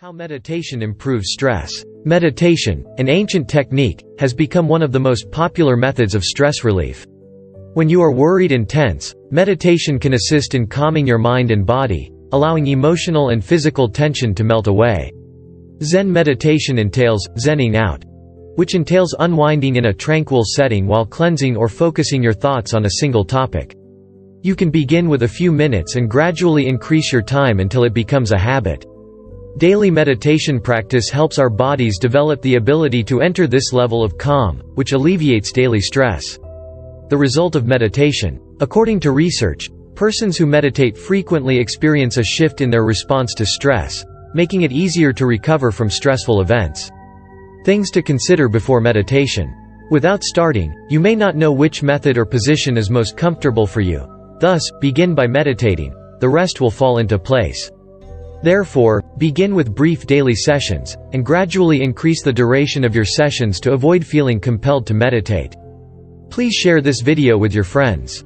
How meditation improves stress. Meditation, an ancient technique, has become one of the most popular methods of stress relief. When you are worried and tense, meditation can assist in calming your mind and body, allowing emotional and physical tension to melt away. Zen meditation entails zenning out, which entails unwinding in a tranquil setting while cleansing or focusing your thoughts on a single topic. You can begin with a few minutes and gradually increase your time until it becomes a habit. Daily meditation practice helps our bodies develop the ability to enter this level of calm, which alleviates daily stress. The result of meditation. According to research, persons who meditate frequently experience a shift in their response to stress, making it easier to recover from stressful events. Things to consider before meditation. Without starting, you may not know which method or position is most comfortable for you. Thus, begin by meditating. The rest will fall into place. Therefore, begin with brief daily sessions, and gradually increase the duration of your sessions to avoid feeling compelled to meditate. Please share this video with your friends.